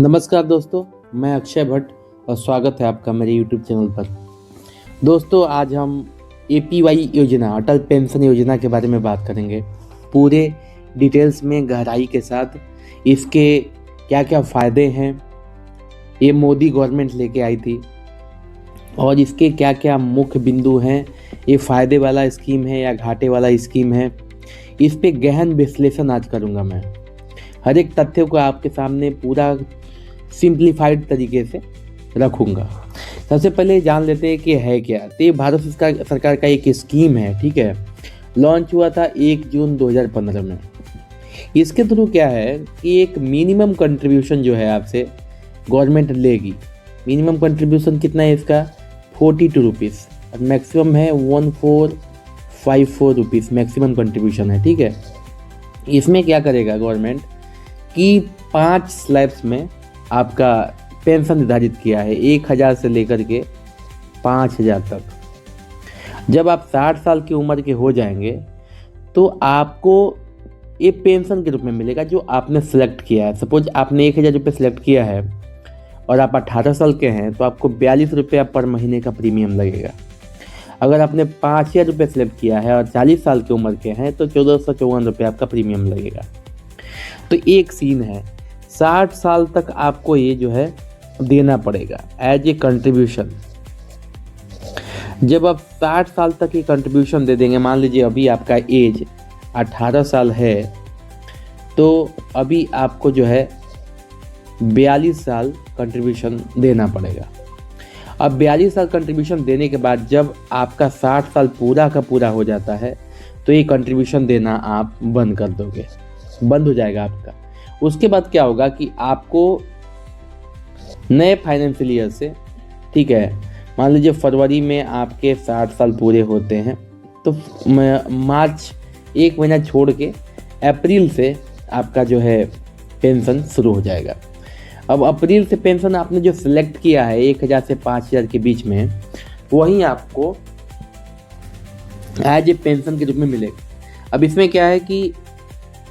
नमस्कार दोस्तों, मैं अक्षय भट्ट और स्वागत है आपका मेरे YouTube चैनल पर। दोस्तों, आज हम APY योजना, अटल पेंशन योजना के बारे में बात करेंगे पूरे डिटेल्स में, गहराई के साथ। इसके क्या क्या फ़ायदे हैं, ये मोदी गवर्नमेंट लेके आई थी, और इसके क्या क्या मुख्य बिंदु हैं, ये फ़ायदे वाला स्कीम है या घाटे वाला स्कीम है, इस पे गहन विश्लेषण आज करूँगा मैं। हर एक तथ्य को आपके सामने पूरा सिंप्लीफाइड तरीके से रखूँगा। सबसे पहले जान लेते हैं कि है क्या। तो ये भारत सरकार का एक स्कीम है, ठीक है। लॉन्च हुआ था 1 जून 2015 में। इसके थ्रू क्या है कि एक मिनिमम कंट्रीब्यूशन जो है आपसे गवर्नमेंट लेगी। मिनिमम कंट्रीब्यूशन कितना है इसका? 42 रुपीज़, और मैक्सिमम है 1454 रुपीज़ मैक्सिमम कंट्रीब्यूशन है, ठीक है। इसमें क्या करेगा गवर्नमेंट कि 5 स्लैब्स में आपका पेंशन निर्धारित किया है, 1000 से लेकर के 5000 तक। जब आप 60 साल की उम्र के हो जाएंगे तो आपको ये पेंशन के रूप में मिलेगा जो आपने सेलेक्ट किया है। सपोज आपने 1000 रुपये सेलेक्ट किया है और आप 18 साल के हैं तो आपको 42 रुपये पर महीने का प्रीमियम लगेगा। अगर आपने 5000 रुपये सेलेक्ट किया है और 40 साल की उम्र के हैं तो 1454 रुपये आपका प्रीमियम लगेगा। तो एक सीन है, 60 साल तक आपको ये जो है देना पड़ेगा एज ए कंट्रीब्यूशन। जब आप 60 साल तक ये कंट्रीब्यूशन दे देंगे, मान लीजिए अभी आपका एज 18 साल है, तो अभी आपको जो है 42 साल कंट्रीब्यूशन देना पड़ेगा। अब 42 साल कंट्रीब्यूशन देने के बाद जब आपका 60 साल पूरा का पूरा हो जाता है तो ये कंट्रीब्यूशन देना आप बंद कर दोगे, बंद हो जाएगा आपका। उसके बाद क्या होगा कि आपको नए फाइनेंशियल ईयर से, ठीक है, मान लीजिए फरवरी में आपके 60 साल पूरे होते हैं तो मार्च 1 महीना छोड़ के अप्रैल से आपका जो है पेंशन शुरू हो जाएगा। अब अप्रैल से पेंशन आपने जो सिलेक्ट किया है 1000 से 5000 के बीच में, वही आपको एज ए पेंशन के रूप में मिलेगा। अब इसमें क्या है कि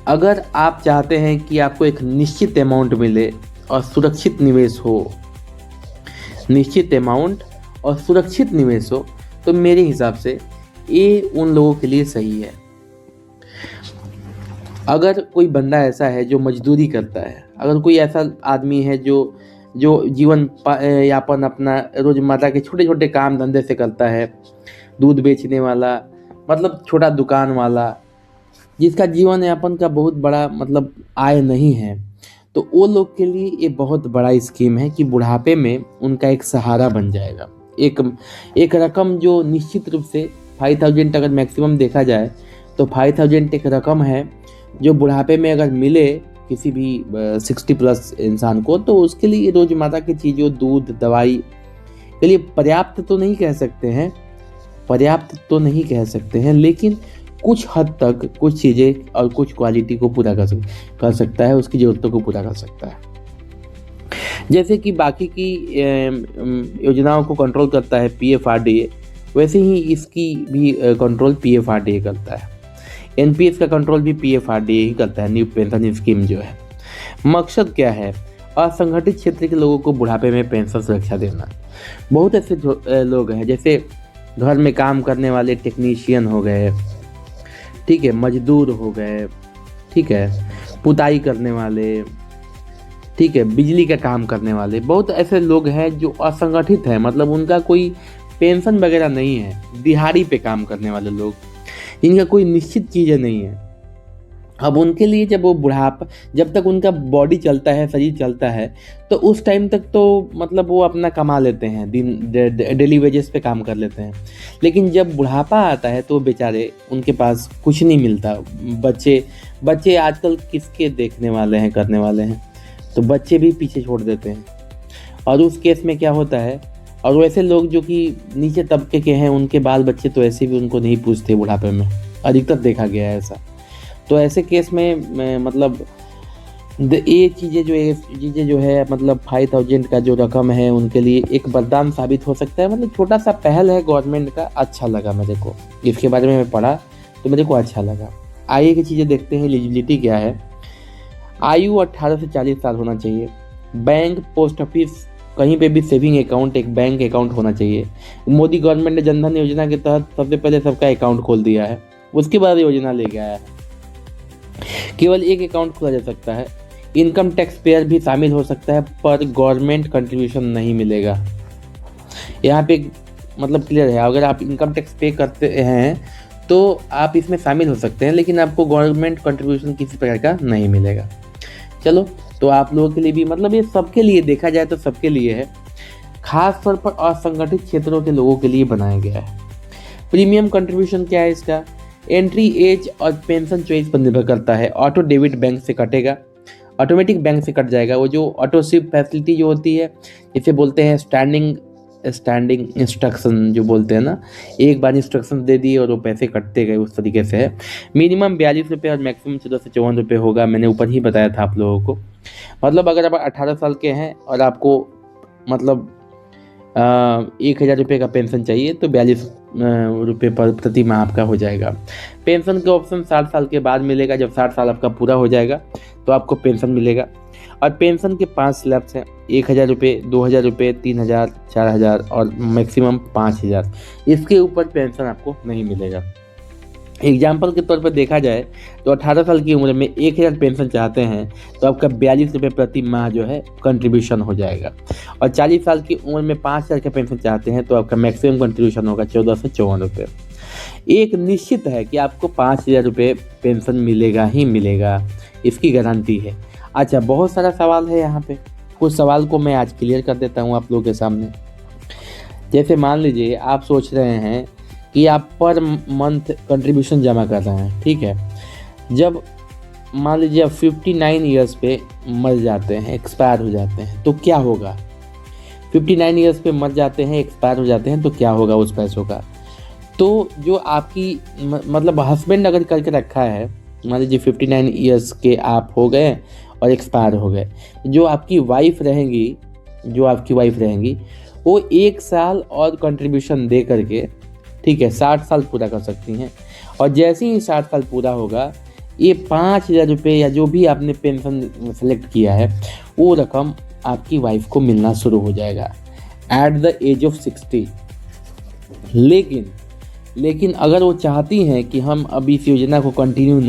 अगर आप चाहते हैं कि आपको एक निश्चित अमाउंट मिले और सुरक्षित निवेश हो, निश्चित अमाउंट और सुरक्षित निवेश हो, तो मेरे हिसाब से ये उन लोगों के लिए सही है। अगर कोई बंदा ऐसा है जो मजदूरी करता है, अगर कोई ऐसा आदमी है जो जीवन यापन अपना रोज़मर्रा के छोटे छोटे काम धंधे से करता है, दूध बेचने वाला, मतलब छोटा दुकान वाला, जिसका जीवन यापन का बहुत बड़ा मतलब आय नहीं है, तो वो लोग के लिए ये बहुत बड़ा स्कीम है कि बुढ़ापे में उनका एक सहारा बन जाएगा। एक रकम जो निश्चित रूप से 5000 अगर मैक्सिमम देखा जाए तो 5000 एक रकम है जो बुढ़ापे में अगर मिले किसी भी 60 प्लस इंसान को, तो उसके लिए रोज़मर्रा की चीज़ों, दूध, दवाई के लिए पर्याप्त तो नहीं कह सकते हैं, लेकिन कुछ हद तक कुछ चीज़ें और कुछ क्वालिटी को पूरा कर सकता है, उसकी ज़रूरतों को पूरा कर सकता है। जैसे कि बाकी की योजनाओं को कंट्रोल करता है PFRDA, वैसे ही इसकी भी कंट्रोल PFRDA करता है। NPS का कंट्रोल भी PFRDA ही करता है, न्यू पेंशन स्कीम जो है। मकसद क्या है? असंगठित क्षेत्र के लोगों को बुढ़ापे में पेंशन सुरक्षा देना। बहुत ऐसे लोग हैं, जैसे घर में काम करने वाले टेक्नीशियन हो गए, ठीक है, मजदूर हो गए, ठीक है, पुताई करने वाले, ठीक है, बिजली का काम करने वाले। बहुत ऐसे लोग हैं जो असंगठित हैं, मतलब उनका कोई पेंशन वगैरह नहीं है, दिहाड़ी पे काम करने वाले लोग, इनका कोई निश्चित चीज़ें नहीं है। अब उनके लिए जब तक उनका बॉडी चलता है, शरीर चलता है, तो उस टाइम तक तो मतलब वो अपना कमा लेते हैं, डेली वेजेस पे काम कर लेते हैं। लेकिन जब बुढ़ापा आता है तो बेचारे, उनके पास कुछ नहीं मिलता। बच्चे आजकल किसके देखने वाले हैं, करने वाले हैं, तो बच्चे भी पीछे छोड़ देते हैं। और उस केस में क्या होता है, और वैसे लोग जो कि नीचे तबके के हैं, उनके बाल बच्चे तो ऐसे भी उनको नहीं पूछते बुढ़ापे में, अधिकतर देखा गया है ऐसा। तो ऐसे केस में मतलब ये चीज़ें जो है मतलब 5000 का जो रकम है उनके लिए एक वरदान साबित हो सकता है। मतलब छोटा सा पहल है गवर्नमेंट का, अच्छा लगा मेरे को। इसके बारे में मैं पढ़ा तो मेरे को अच्छा लगा। आगे की चीज़ें देखते हैं। एलिजिबिलिटी क्या है? आयु 18 से 40 साल होना चाहिए। बैंक, पोस्ट ऑफिस, कहीं पे भी सेविंग अकाउंट एक बैंक अकाउंट होना चाहिए। मोदी गवर्नमेंट ने जनधन योजना के तहत सबसे पहले सबका अकाउंट खोल दिया है, उसके बाद योजना लेके आया है। केवल एक अकाउंट खोला जा सकता है। इनकम टैक्स पेयर भी शामिल हो सकता है, पर गवर्नमेंट कंट्रीब्यूशन नहीं मिलेगा। यहाँ पे मतलब क्लियर है, अगर आप इनकम टैक्स पे करते हैं तो आप इसमें शामिल हो सकते हैं, लेकिन आपको गवर्नमेंट कंट्रीब्यूशन किसी प्रकार का नहीं मिलेगा। चलो, तो आप लोगों के लिए भी, मतलब ये सबके लिए देखा जाए तो सबके लिए है, खास तौर पर असंगठित क्षेत्रों के लोगों के लिए बनाया गया है। प्रीमियम कंट्रीब्यूशन क्या है इसका? एंट्री एज और पेंशन चॉइस पर निर्भर करता है। ऑटो डेबिट बैंक से कटेगा, ऑटोमेटिक बैंक से कट जाएगा। वो जो ऑटो स्विप फैसिलिटी जो होती है, इसे बोलते हैं स्टैंडिंग इंस्ट्रक्शन जो बोलते हैं ना, एक बार इंस्ट्रक्शन दे दिए और वो पैसे कटते गए, उस तरीके से है। मिनिमम 42 रुपये और मैक्सिमम 14 से 54 रुपये होगा, मैंने ऊपर ही बताया था आप लोगों को। मतलब अगर आप 18 साल के हैं और आपको मतलब 1,000 रुपये का पेंशन चाहिए तो 42 रुपये पर प्रति माह आपका हो जाएगा। पेंशन का ऑप्शन 60 साल के बाद मिलेगा। जब 60 साल आपका पूरा हो जाएगा तो आपको पेंशन मिलेगा। और पेंशन के 5 स्लैब्स हैं, 1,000 रुपये, 2,000 रुपये, 3,000, 4,000 और मैक्सिमम 5,000। इसके ऊपर पेंशन आपको नहीं मिलेगा। एग्जाम्पल के तौर पर देखा जाए तो 18 साल की उम्र में 1,000 पेंशन चाहते हैं तो आपका 42 रुपये प्रति माह जो है कंट्रीब्यूशन हो जाएगा। और 40 साल की उम्र में 5,000 का पेंशन चाहते हैं तो आपका मैक्सिमम कंट्रीब्यूशन होगा 14 से 54 रुपये। एक निश्चित है कि आपको 5,000 रुपये पेंशन मिलेगा ही मिलेगा, इसकी गारंटी है। अच्छा, बहुत सारा सवाल है यहाँ पे, कुछ सवाल को मैं आज क्लियर कर देता हूँ आप लोगों के सामने। जैसे मान लीजिए आप सोच रहे हैं कि आप पर मंथ कंट्रीब्यूशन जमा कर रहे हैं, ठीक है। जब मान लीजिए आप 59 ईयर्स पे मर जाते हैं, एक्सपायर हो जाते हैं, तो क्या होगा? 59 ईयर्स पे मर जाते हैं, एक्सपायर हो जाते हैं, तो क्या होगा उस पैसों का? तो जो आपकी मतलब हस्बैंड अगर करके रखा है, मान लीजिए 59 ईयर्स के आप हो गए और एक्सपायर हो गए, जो आपकी वाइफ रहेंगी वो 1 साल और कंट्रीब्यूशन दे करके, ठीक है, 60 साल पूरा कर सकती हैं। और जैसे ही 60 साल पूरा होगा, ये 5,000 रुपये या जो भी आपने पेंशन सेलेक्ट किया है वो रकम आपकी वाइफ को मिलना शुरू हो जाएगा एट द एज ऑफ 60। लेकिन अगर वो चाहती हैं कि हम अब इस योजना को कंटिन्यू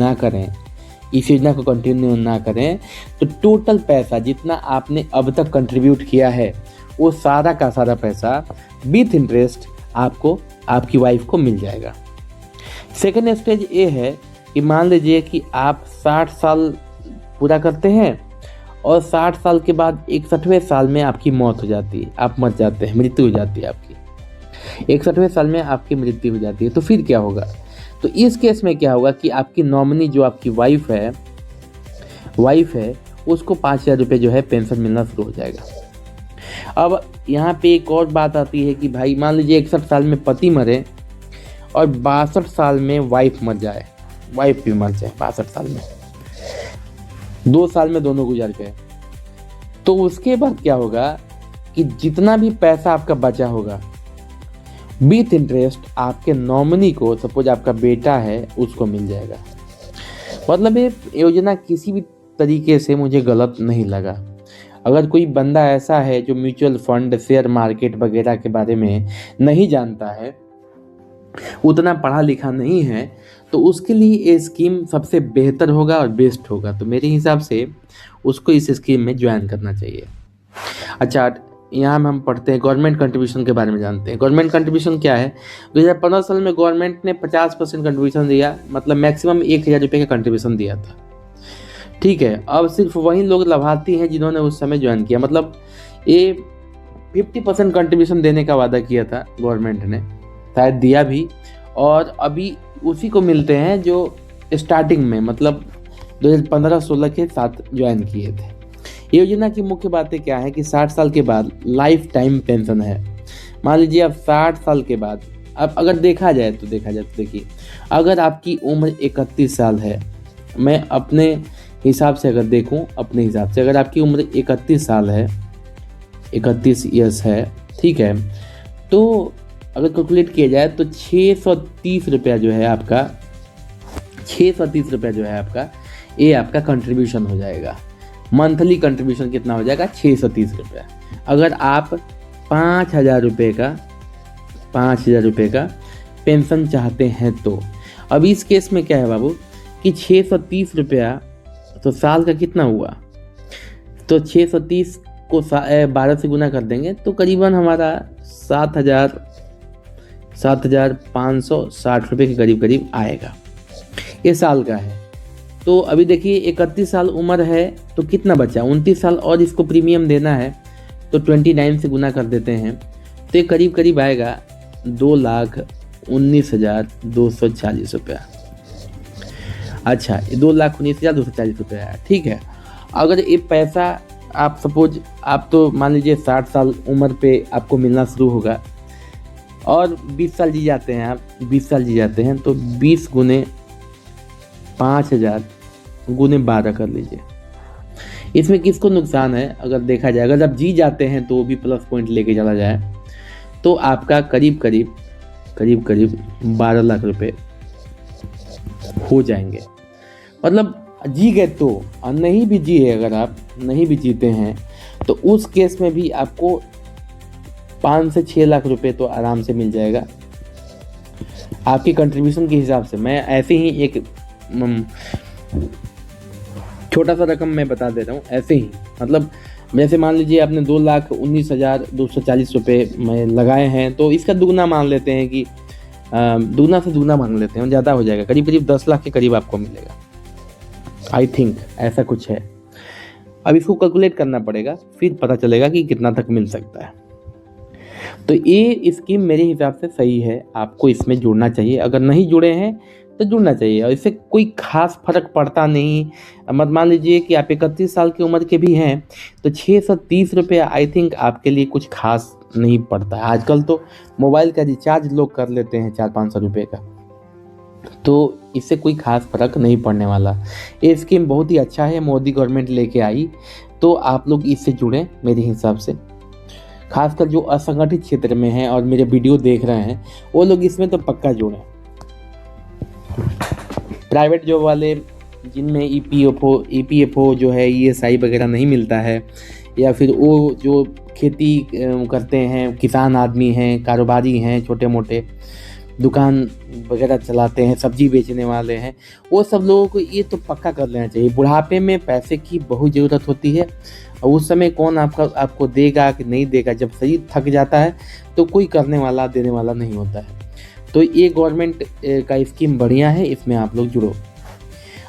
ना करें, तो टोटल पैसा जितना आपने अब तक कंट्रीब्यूट किया है वो सारा का सारा पैसा विथ इंटरेस्ट आपको आपकी वाइफ को मिल जाएगा। सेकेंड स्टेज ये है कि मान लीजिए कि आप 60 साल पूरा करते हैं और 60 साल के बाद 61वें साल में आपकी मौत हो जाती है, आप मर जाते हैं, मृत्यु हो जाती है आपकी। 61वें साल में आपकी मृत्यु हो जाती है, तो फिर क्या होगा? तो इस केस में क्या होगा कि आपकी नॉमिनी जो आपकी वाइफ है उसको 5,000 रुपये जो है पेंशन मिलना शुरू हो जाएगा। अब यहाँ पे एक और बात आती है कि भाई मान लीजिए 61 साल में पति मरे और 62 साल में वाइफ भी मर जाए 62 साल में, 2 साल में दोनों गुजर गए, तो उसके बाद क्या होगा कि जितना भी पैसा आपका बचा होगा विथ इंटरेस्ट आपके नॉमिनी को, सपोज आपका बेटा है, उसको मिल जाएगा। मतलब ये योजना किसी भी तरीके से मुझे गलत नहीं लगा। अगर कोई बंदा ऐसा है जो म्यूचुअल फंड, शेयर मार्केट वगैरह के बारे में नहीं जानता है, उतना पढ़ा लिखा नहीं है, तो उसके लिए ये स्कीम सबसे बेहतर होगा और बेस्ट होगा। तो मेरे हिसाब से उसको इस स्कीम में ज्वाइन करना चाहिए। अच्छा, यहाँ हम पढ़ते हैं गवर्नमेंट कंट्रीब्यूशन के बारे में जानते हैं। गवर्नमेंट कंट्रीब्यूशन क्या है? 2015 साल में गवर्नमेंट ने 50% कंट्रीब्यूशन दिया, मतलब मैक्सिमम 1,000 रुपये का कंट्रीब्यूशन दिया था, ठीक है। अब सिर्फ वही लोग लाभार्थी हैं जिन्होंने उस समय ज्वाइन किया। मतलब ये 50% कंट्रीब्यूशन देने का वादा किया था गवर्नमेंट ने, शायद दिया भी, और अभी उसी को मिलते हैं जो स्टार्टिंग में मतलब 2015-16 के साथ ज्वाइन किए थे। योजना की मुख्य बातें क्या है कि 60 साल के बाद लाइफ टाइम पेंशन है। मान लीजिए आप 60 साल के बाद, अब अगर देखा जाए तो देखिए, अगर आपकी उम्र 31 साल है, मैं अपने हिसाब से अगर देखूं, अगर आपकी उम्र 31 साल है, 31 ईयर्स है, ठीक है, तो अगर कैलकुलेट किया जाए तो 630 रुपया जो है आपका, ये आपका कंट्रीब्यूशन हो जाएगा। मंथली कंट्रीब्यूशन कितना हो जाएगा, 630 रुपया। अगर आप 5,000 रुपये का पेंशन चाहते हैं तो अब इस केस में क्या है बाबू कि 630 रुपया तो साल का कितना हुआ, तो 630 को 12 से गुना कर देंगे तो करीबन हमारा 7,560 रुपये के करीब करीब आएगा। ये साल का है। तो अभी देखिए 31 साल उम्र है तो कितना बचा, 29 साल और इसको प्रीमियम देना है तो 29 से गुना कर देते हैं तो ये करीब करीब आएगा 2,19,240 रुपया। अच्छा, 2,19,240 रुपया है, ठीक है। अगर ये पैसा आप सपोज आप तो मान लीजिए 60 साल उम्र पे आपको मिलना शुरू होगा और 20 साल जी जाते हैं, आप 20 साल जी जाते हैं तो 20 गुने 5,000 गुने 12 कर लीजिए। इसमें किसको नुकसान है अगर देखा जाए, अगर आप जी जाते हैं तो वो भी प्लस पॉइंट लेके चला जाए तो आपका करीब करीब 12 लाख रुपए हो जाएंगे। मतलब जी गए तो, और नहीं भी जिए, अगर आप नहीं भी जीते हैं तो उस केस में भी आपको 5 से 6 लाख रुपए तो आराम से मिल जाएगा आपकी कंट्रीब्यूशन के हिसाब से। मैं ऐसे ही एक छोटा सा रकम मैं बता दे रहा हूँ, ऐसे ही मतलब जैसे मान लीजिए आपने 2,19,240 रुपये में लगाए हैं तो इसका दुगना मान लेते हैं कि दुगना से दुगना मान लेते हैं, ज़्यादा हो जाएगा, करीब करीब 10 लाख के करीब आपको मिलेगा, आई थिंक ऐसा कुछ है। अब इसको कैलकुलेट करना पड़ेगा, फिर पता चलेगा कि कितना तक मिल सकता है। तो ये स्कीम मेरे हिसाब से सही है, आपको इसमें जुड़ना चाहिए। अगर नहीं जुड़े हैं तो जुड़ना चाहिए, और इससे कोई खास फर्क पड़ता नहीं। मत मान लीजिए कि आप 31 साल की उम्र के भी हैं तो 630 रुपये आई थिंक आपके लिए कुछ खास नहीं पड़ता है। आजकल तो मोबाइल का रिचार्ज लोग कर लेते हैं 400-500 रुपये का, तो इससे कोई खास फर्क नहीं पड़ने वाला। ये स्कीम बहुत ही अच्छा है, मोदी गवर्नमेंट लेके आई, तो आप लोग इससे जुड़ें मेरे हिसाब से। खासकर जो असंगठित क्षेत्र में हैं और मेरे वीडियो देख रहे हैं वो लोग इसमें तो पक्का जुड़ें। प्राइवेट जॉब वाले जिनमें ईपीएफओ जो है ईएसआई वगैरह नहीं मिलता है, या फिर वो जो खेती करते हैं, किसान आदमी हैं, कारोबारी हैं, छोटे मोटे दुकान वगैरह चलाते हैं, सब्जी बेचने वाले हैं, वो सब लोगों को ये तो पक्का कर लेना चाहिए। बुढ़ापे में पैसे की बहुत ज़रूरत होती है और उस समय कौन आपको देगा कि नहीं देगा, जब शरीर थक जाता है तो कोई करने वाला देने वाला नहीं होता है। तो ये गवर्नमेंट का स्कीम बढ़िया है, इसमें आप लोग जुड़ो।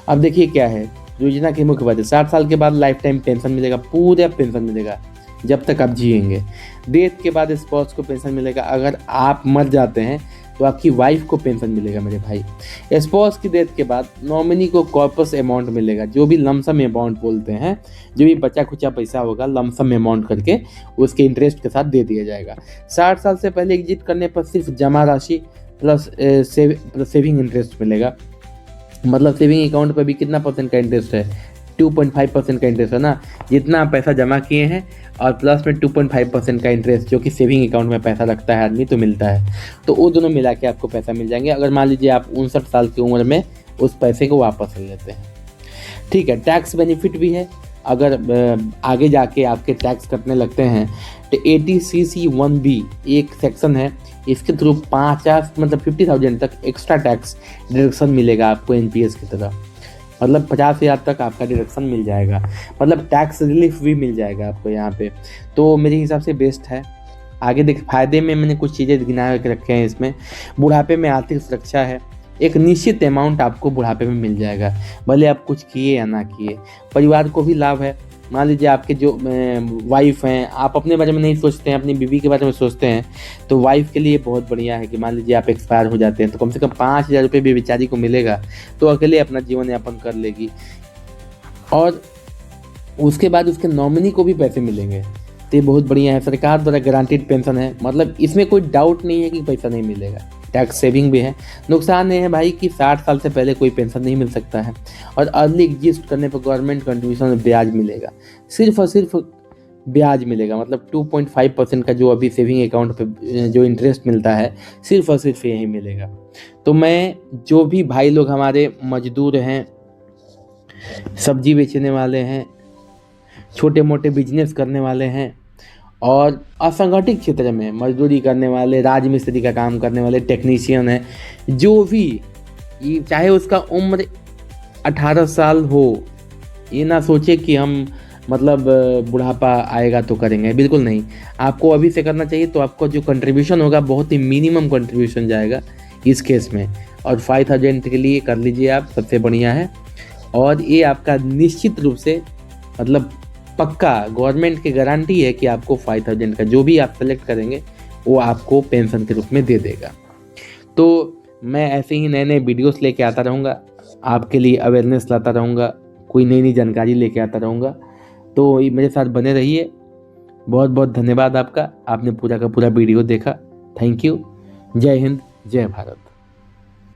अब देखिए क्या है योजना की मुख्य बात है, 60 साल के बाद लाइफ टाइम पेंशन मिलेगा, पूरा पेंशन मिलेगा जब तक आप जिएंगे। डेथ के बाद स्पाउस को पेंशन मिलेगा, अगर आप मर जाते हैं तो आपकी वाइफ को पेंशन मिलेगा मेरे भाई। स्पाउस की डेथ के बाद नॉमिनी को कॉर्पस अमाउंट मिलेगा, जो भी लमसम अमाउंट बोलते हैं, जो भी बचा खुचा पैसा होगा लमसम अमाउंट करके उसके इंटरेस्ट के साथ दे दिया जाएगा। 60 साल से पहले एग्जिट करने पर सिर्फ जमा राशि प्लस सेविंग इंटरेस्ट मिलेगा। मतलब सेविंग अकाउंट पर भी कितना परसेंट का इंटरेस्ट है, 2.5% का इंटरेस्ट है ना, जितना पैसा जमा किए हैं और प्लस में 2.5% का इंटरेस्ट जो कि सेविंग अकाउंट में पैसा रखता है आदमी तो मिलता है। तो वो दोनों मिला के आपको पैसा मिल जाएंगे अगर मान लीजिए आप 59 साल की उम्र में उस पैसे को वापस ले लेते हैं। ठीक है, टैक्स बेनिफिट भी है, अगर आगे जाके आपके टैक्स कटने लगते हैं तो 80cc1B एक सेक्शन है, इसके थ्रू 50,000 तक एक्स्ट्रा टैक्स डिडक्शन मिलेगा आपको एनपीएस की तरह। मतलब 50,000 तक आपका डिडक्शन मिल जाएगा, मतलब टैक्स रिलीफ भी मिल जाएगा आपको यहाँ पे। तो मेरे हिसाब से बेस्ट है। आगे देख फायदे में मैंने कुछ चीज़ें गिना के रखे हैं इसमें। बुढ़ापे में आर्थिक सुरक्षा है, एक निश्चित अमाउंट आपको बुढ़ापे में मिल जाएगा, भले आप कुछ किए या ना किए। परिवार को भी लाभ है, मान लीजिए आपके जो वाइफ हैं, आप अपने बारे में नहीं सोचते हैं, अपनी बीवी के बारे में सोचते हैं, तो वाइफ के लिए बहुत बढ़िया है कि मान लीजिए आप एक्सपायर हो जाते हैं तो कम से कम 5,000 रुपये भी बेचारी को मिलेगा, तो अकेले अपना जीवन यापन कर लेगी। और उसके बाद उसके नॉमिनी को भी पैसे मिलेंगे, तो ये बहुत बढ़िया है। सरकार द्वारा गारंटीड पेंशन है, मतलब इसमें कोई डाउट नहीं है कि पैसा नहीं मिलेगा। टैक्स सेविंग भी है। नुकसान ये है भाई कि 60 साल से पहले कोई पेंशन नहीं मिल सकता है, और अर्ली एग्जिस्ट करने पर गवर्नमेंट कंट्रीब्यूशन में ब्याज मिलेगा, सिर्फ और सिर्फ ब्याज मिलेगा। मतलब 2.5% का जो अभी सेविंग अकाउंट पे जो इंटरेस्ट मिलता है सिर्फ और सिर्फ यही मिलेगा। तो मैं जो भी भाई लोग हमारे मजदूर हैं, सब्जी बेचने वाले हैं, छोटे मोटे बिजनेस करने वाले हैं और असंगठित क्षेत्र में मजदूरी करने वाले, राजमिस्त्री का काम करने वाले, टेक्नीशियन हैं, जो भी, ये चाहे उसका उम्र 18 साल हो, ये ना सोचे कि हम मतलब बुढ़ापा आएगा तो करेंगे, बिल्कुल नहीं। आपको अभी से करना चाहिए, तो आपको जो कंट्रीब्यूशन होगा बहुत ही मिनिमम कंट्रीब्यूशन जाएगा इस केस में, और 5000 के लिए कर लीजिए आप, सबसे बढ़िया है। और ये आपका निश्चित रूप से मतलब पक्का गवर्नमेंट की गारंटी है कि आपको 5000 का जो भी आप सेलेक्ट करेंगे वो आपको पेंशन के रूप में दे देगा। तो मैं ऐसे ही नए नए वीडियोस लेके आता रहूँगा, आपके लिए अवेयरनेस लाता रहूँगा, कोई नई नई जानकारी लेके आता रहूँगा। तो मेरे साथ बने रहिए। बहुत बहुत धन्यवाद आपका, आपने पूरा का पूरा वीडियो देखा। Thank you. जय हिंद, जय भारत।